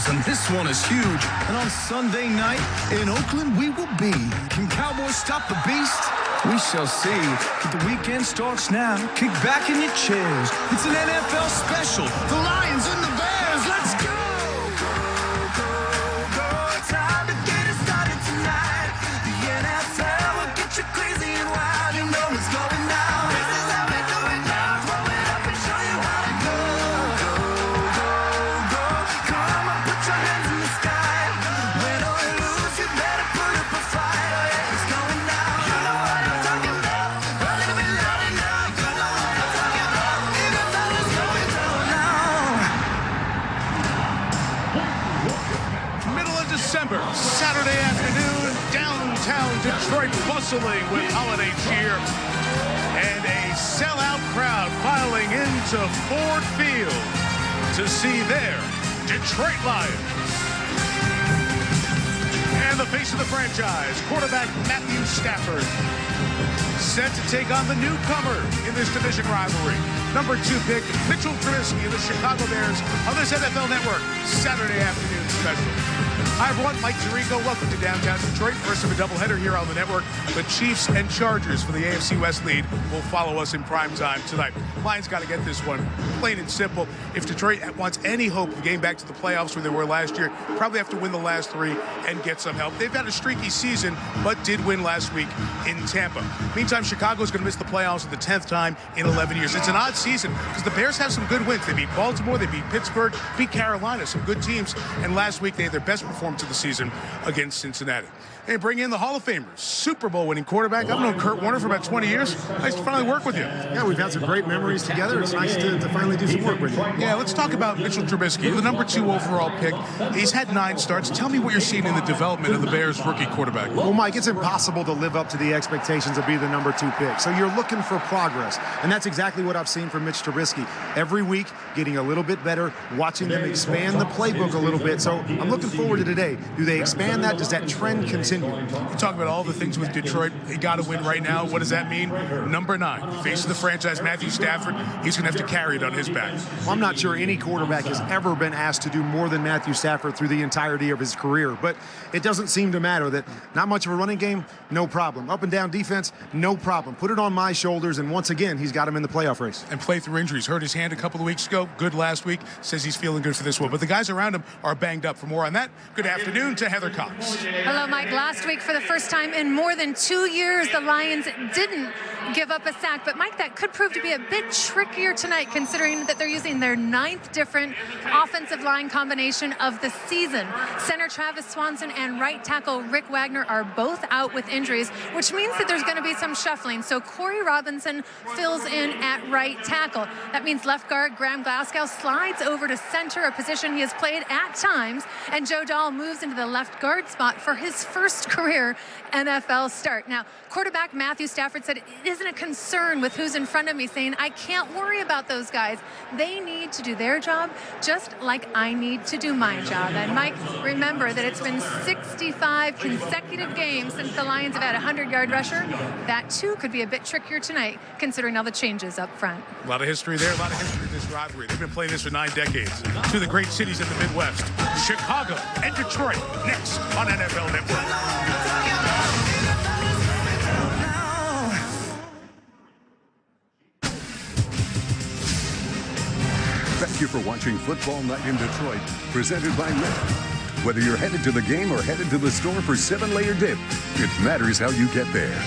and this one is huge. And on Sunday night, in Oakland, we will be. Can Cowboys stop the beast? We shall see. But the weekend starts now. Kick back in your chairs. It's an NFL special. The Lions and the Bears. Let's go! Time to get it started tonight. The NFL will get you crazy and wild. You know it's going down. This is how we do it now. Throw it up and show you how to go. Come on, put your hands in the sky. Win or lose, you better put up a fight. Oh yeah, it's going down. You know what I'm talking about. A little bit louder now. You know what I'm talking about. NFL is going down now. Middle of December, Saturday afternoon, downtown Detroit bustling with holiday cheer and a sellout crowd filing into Ford Field to see their Detroit Lions. And the face of the franchise, quarterback Matthew Stafford, set to take on the newcomer in this division rivalry. Number 2 pick, Mitchell Trubisky of the Chicago Bears on this NFL Network Saturday afternoon special. Hi everyone, Mike Tirico. Welcome to downtown Detroit. First of a doubleheader here on the network. The Chiefs and Chargers for the AFC West lead will follow us in prime time tonight. Lions got to get this one, plain and simple. If Detroit wants any hope of getting back to the playoffs where they were last year, probably have to win the last 3 and get some help. They've had a streaky season, but did win last week in Tampa. Meantime, Chicago's going to miss the playoffs for the 10th time in 11 years. It's an odd season because the Bears have some good wins. They beat Baltimore, they beat Pittsburgh, beat Carolina, some good teams. And last week they had their best performance of the season against Cincinnati. They bring in the Hall of Famers, Super Bowl winning quarterback. I've known Kurt Warner for about 20 years. Nice to finally work with you. Yeah, we've had some great memories together. It's nice to finally do some work with you. Yeah, let's talk about Mitchell Trubisky, the number 2 overall pick. He's had 9 starts. Tell me what you're seeing in the development of the Bears rookie quarterback. Well, Mike, it's impossible to live up to the expectations of being the number 2 pick. So you're looking for progress. And that's exactly what I've seen from Mitch Trubisky. Every week, getting a little bit better, watching them expand the playbook a little bit. So I'm looking forward to today. Do they expand that? Does that trend continue? You talk about all the things with Detroit. They got to win right now. What does that mean? Number 9, face of the franchise, Matthew Stafford. He's going to have to carry it on his back. Well, I'm not sure any quarterback has ever been asked to do more than Matthew Stafford through the entirety of his career. But it doesn't seem to matter that not much of a running game, no problem. Up and down defense, no problem. Put it on my shoulders, and once again, he's got him in the playoff race. And play through injuries. Hurt his hand a couple of weeks ago. Good last week. Says he's feeling good for this one. But the guys around him are banged up. For more on that, good afternoon to Heather Cox. Hello, Mike. Last week, for the first time in more than 2 years, the Lions didn't give up a sack. But, Mike, that could prove to be a bit trickier tonight, considering that they're using their 9th different offensive line combination of the season. Center Travis Swanson and right tackle Rick Wagner are both out with injuries, which means that there's going to be some shuffling. So Corey Robinson fills in at right tackle. That means left guard Graham Glasgow slides over to center, a position he has played at times, and Joe Dahl moves into the left guard spot for his first career NFL start. Now, quarterback Matthew Stafford said it isn't a concern with who's in front of me, saying, I can't worry about those guys. They need to do their job just like I need to do my job. And Mike, remember that it's been 65 consecutive games since the Lions have had a 100-yard rusher. That, too, could be a bit trickier tonight, considering all the changes up front. A lot of history there, a lot of history in this rivalry. They've been playing this for 9 decades. 2 of the great cities in the Midwest, Chicago and Detroit, next on NFL Network. Thank you for watching Football Night in Detroit, presented by Meta. Whether you're headed to the game or headed to the store for 7-layer dip, it matters how you get there.